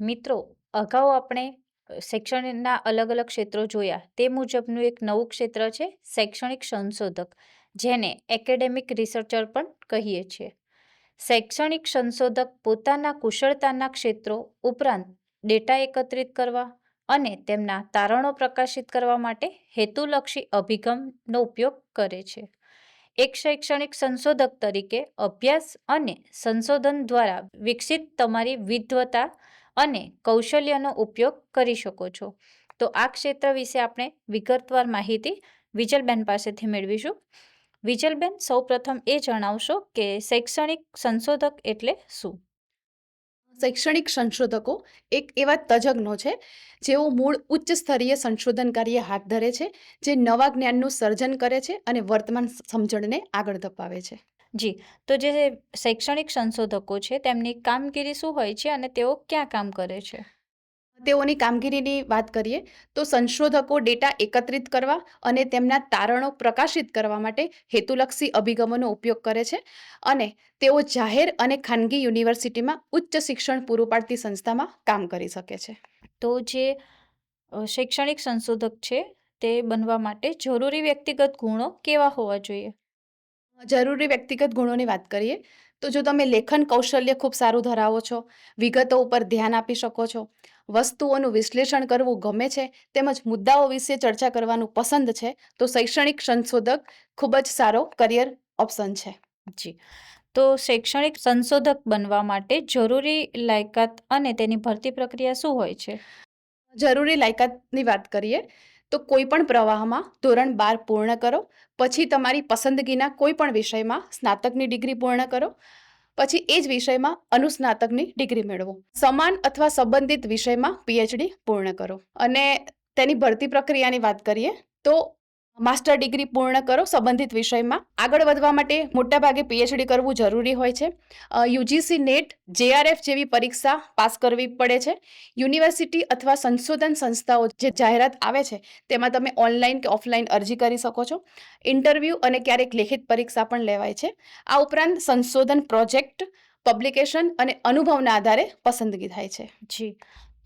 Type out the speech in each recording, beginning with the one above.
મિત્રો, અગાઉ આપણે શિક્ષણના અલગ અલગ ક્ષેત્રો જોયા. તે મુજબનું એક નવું ક્ષેત્ર છે શૈક્ષણિક સંશોધક, જેને એકેડેમિક રિસર્ચર પણ કહીએ છીએ. શૈક્ષણિક સંશોધક પોતાના કુશળતાના ક્ષેત્રો ઉપરાંત ડેટા એકત્રિત કરવા અને તેમના તારણો પ્રકાશિત કરવા માટે હેતુલક્ષી અભિગમનો ઉપયોગ કરે છે. એક શૈક્ષણિક સંશોધક તરીકે અભ્યાસ અને સંશોધન દ્વારા વિકસિત તમારી વિદ્વતા અને કૌશલ્યનો ઉપયોગ કરી શકો છો. તો આ ક્ષેત્ર વિશે આપણે વિગતવાર માહિતી વિજલબેન પાસેથી મેળવીશું. વિજલબેન, સૌપ્રથમ એ જણાવશો કે શૈક્ષણિક સંશોધક એટલે શું? શૈક્ષણિક સંશોધકો એક એવા તજજ્ઞો છે જેઓ મૂળ ઉચ્ચ સ્તરીય સંશોધન કાર્ય હાથ ધરે છે, જે નવા જ્ઞાનનું સર્જન કરે છે અને વર્તમાન સમજણને આગળ ધપાવે છે. જી, તો જે શૈક્ષણિક સંશોધકો છે તેમની કામગીરી શું હોય છે અને તેઓ ક્યાં કામ કરે છે? તેઓની કામગીરીની વાત કરીએ તો સંશોધકો ડેટા એકત્રિત કરવા અને તેમના તારણો પ્રકાશિત કરવા માટે હેતુલક્ષી અભિગમોનો ઉપયોગ કરે છે, અને તેઓ જાહેર અને ખાનગી યુનિવર્સિટીમાં ઉચ્ચ શિક્ષણ પૂરું પાડતી સંસ્થામાં કામ કરી શકે છે. તો જે શૈક્ષણિક સંશોધક છે તે બનવા માટે જરૂરી વ્યક્તિગત ગુણો કેવા હોવા જોઈએ? જરૂરી વ્યક્તિગત ગુણોની વાત કરીએ તો જો તમે લેખન કૌશલ્ય ખૂબ સારું ધરાવો છો, વિગતો ઉપર ધ્યાન આપી શકો છો, વસ્તુઓનું વિશ્લેષણ કરવું ગમે છે, તેમજ મુદ્દાઓ વિશે ચર્ચા કરવાનું પસંદ છે, તો શૈક્ષણિક સંશોધક ખૂબ જ સારો કરિયર ઓપ્શન છે. જી, તો શૈક્ષણિક સંશોધક બનવા માટે જરૂરી લાયકાત અને તેની ભરતી પ્રક્રિયા શું હોય છે? જરૂરી લાયકાતની વાત કરીએ તો કોઈ પણ પ્રવાહમાં ધોરણ 12 પૂર્ણ કરો, પછી તમારી પસંદગીના કોઈ પણ વિષયમાં સ્નાતકની ડિગ્રી પૂર્ણ કરો, પછી એ જ વિષયમાં અનુસ્નાતકની ડિગ્રી મેળવો. સમાન અથવા સંબંધિત વિષયમાં પીએચડી પૂર્ણ કરો. અને તેની ભરતી પ્રક્રિયાની વાત કરીએ તો માસ્ટર ડિગ્રી પૂર્ણ કરો સંબંધિત વિષયમાં. આગળ વધવા માટે મોટાભાગે પીએચડી કરવું જરૂરી હોય છે. યુજીસી નેટ, જેઆરએફ જેવી પરીક્ષા પાસ કરવી પડે છે. યુનિવર્સિટી અથવા સંશોધન સંસ્થાઓ જે જાહેરાત આવે છે તેમાં તમે ઓનલાઈન કે ઓફલાઈન અરજી કરી શકો છો. ઇન્ટરવ્યૂ અને ક્યારેક લેખિત પરીક્ષા પણ લેવાય છે. આ ઉપરાંત સંશોધન પ્રોજેક્ટ, પબ્લિકેશન અને અનુભવના આધારે પસંદગી થાય છે. જી,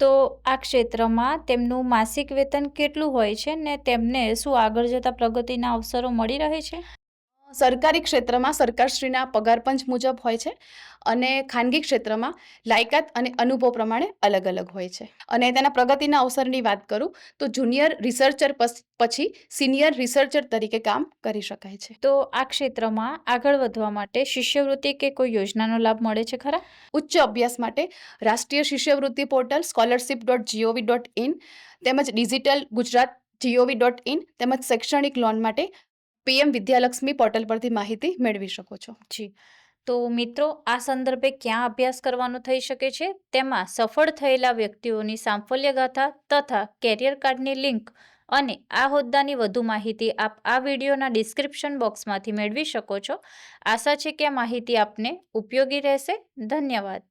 તો આ ક્ષેત્રમાં તેમનું માસિક વેતન કેટલું હોય છે ને તેમને શું આગળ જતા પ્રગતિના અવસરો મળી રહે છે? સરકારી ક્ષેત્રમાં સરકારશ્રીના પગાર પંચ મુજબ હોય છે, અને ખાનગી ક્ષેત્રમાં લાયકાત અને અનુભવ પ્રમાણે અલગ અલગ હોય છે. અને તેના પ્રગતિના અવસરની વાત કરું તો જુનિયર રિસર્ચર પછી સિનિયર રિસર્ચર તરીકે કામ કરી શકાય છે. તો આ ક્ષેત્રમાં આગળ વધવા માટે શિષ્યવૃત્તિ કે કોઈ યોજનાનો લાભ મળે છે ખરા? ઉચ્ચ અભ્યાસ માટે રાષ્ટ્રીય શિષ્યવૃત્તિ પોર્ટલ scholarship.gov.in તેમજ ડિજિટલ ગુજરાત gov.in તેમજ શૈક્ષણિક લોન માટે પીએમ વિદ્યાલક્ષ્મી પોર્ટલ પરથી માહિતી મેળવી શકો છો. જી, તો મિત્રો, આ સંદર્ભે ક્યાં અભ્યાસ કરવાનો થઈ શકે છે તેમાં સફળ થયેલા વ્યક્તિઓની સાફલ્ય ગાથા તથા કેરિયર કાર્ડની લિંક અને આ હોદ્દાની વધુ માહિતી આપ આ વિડીયોના ડિસ્ક્રિપ્શન બોક્સમાંથી મેળવી શકો છો. આશા છે કે આ માહિતી આપને ઉપયોગી રહેશે. ધન્યવાદ.